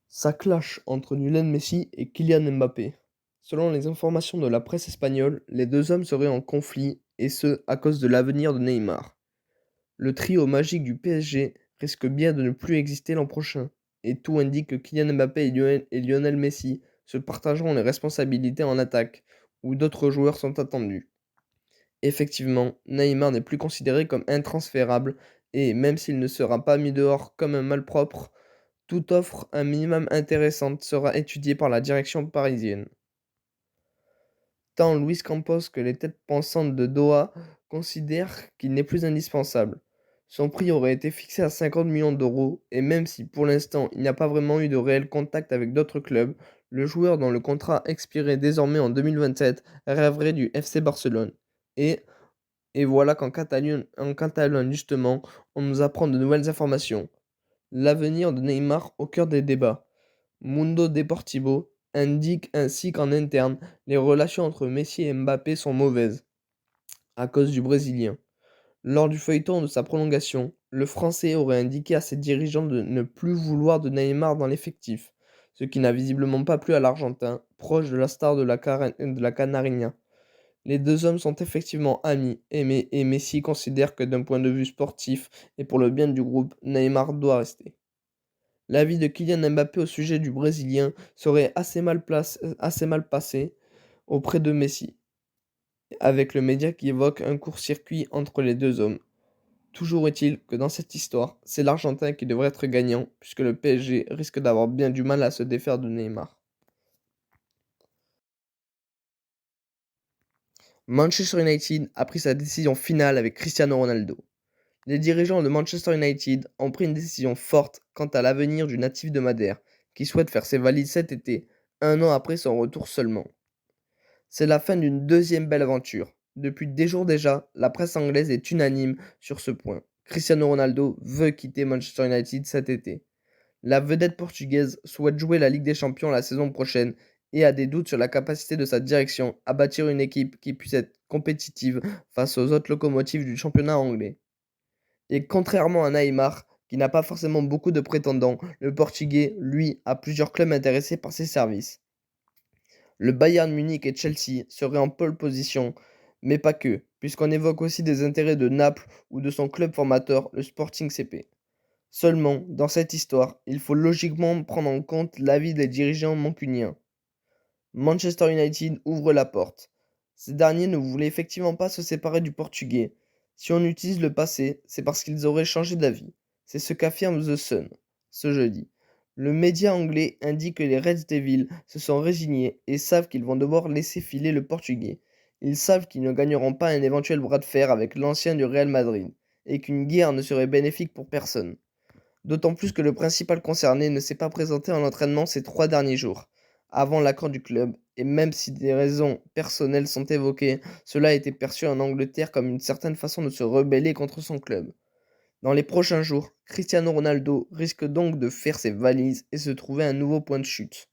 Ça clash entre Lionel Messi et Kylian Mbappé. Selon les informations de la presse espagnole, les deux hommes seraient en conflit, et ce, à cause de l'avenir de Neymar. Le trio magique du PSG risque bien de ne plus exister l'an prochain, et tout indique que Kylian Mbappé et Lionel Messi se partageront les responsabilités en attaque, où d'autres joueurs sont attendus. Effectivement, Neymar n'est plus considéré comme intransférable, et même s'il ne sera pas mis dehors comme un malpropre, toute offre un minimum intéressante sera étudiée par la direction parisienne. Tant Luis Campos que les têtes pensantes de Doha considèrent qu'il n'est plus indispensable. Son prix aurait été fixé à 50 millions d'euros, et même si pour l'instant il n'y a pas vraiment eu de réel contact avec d'autres clubs, le joueur dont le contrat expirait désormais en 2027 rêverait du FC Barcelone. Et, et voilà en Catalogne justement, on nous apprend de nouvelles informations. L'avenir de Neymar au cœur des débats. Mundo Deportivo indique ainsi qu'en interne, les relations entre Messi et Mbappé sont mauvaises, à cause du Brésilien. Lors du feuilleton de sa prolongation, le Français aurait indiqué à ses dirigeants de ne plus vouloir de Neymar dans l'effectif, ce qui n'a visiblement pas plu à l'Argentin, proche de la star de la Canarinha. Les deux hommes sont effectivement amis, et Messi considère que d'un point de vue sportif et pour le bien du groupe, Neymar doit rester. L'avis de Kylian Mbappé au sujet du Brésilien serait assez mal passé auprès de Messi, avec le média qui évoque un court-circuit entre les deux hommes. Toujours est-il que dans cette histoire, c'est l'Argentin qui devrait être gagnant, puisque le PSG risque d'avoir bien du mal à se défaire de Neymar. Manchester United a pris sa décision finale avec Cristiano Ronaldo. Les dirigeants de Manchester United ont pris une décision forte quant à l'avenir du natif de Madère, qui souhaite faire ses valises cet été, un an après son retour seulement. C'est la fin d'une deuxième belle aventure. Depuis des jours déjà, la presse anglaise est unanime sur ce point. Cristiano Ronaldo veut quitter Manchester United cet été. La vedette portugaise souhaite jouer la Ligue des Champions la saison prochaine et a des doutes sur la capacité de sa direction à bâtir une équipe qui puisse être compétitive face aux autres locomotives du championnat anglais. Et contrairement à Neymar, qui n'a pas forcément beaucoup de prétendants, le Portugais, lui, a plusieurs clubs intéressés par ses services. Le Bayern Munich et Chelsea seraient en pole position, mais pas que, puisqu'on évoque aussi des intérêts de Naples ou de son club formateur, le Sporting CP. Seulement, dans cette histoire, il faut logiquement prendre en compte l'avis des dirigeants mancuniens. Manchester United ouvre la porte. Ces derniers ne voulaient effectivement pas se séparer du Portugais. Si on utilise le passé, c'est parce qu'ils auraient changé d'avis. C'est ce qu'affirme The Sun ce jeudi. Le média anglais indique que les Reds Devils se sont résignés et savent qu'ils vont devoir laisser filer le Portugais. Ils savent qu'ils ne gagneront pas un éventuel bras de fer avec l'ancien du Real Madrid, et qu'une guerre ne serait bénéfique pour personne. D'autant plus que le principal concerné ne s'est pas présenté en entraînement ces 3 derniers jours, avant l'accord du club, et même si des raisons personnelles sont évoquées, cela a été perçu en Angleterre comme une certaine façon de se rebeller contre son club. Dans les prochains jours, Cristiano Ronaldo risque donc de faire ses valises et se trouver un nouveau point de chute.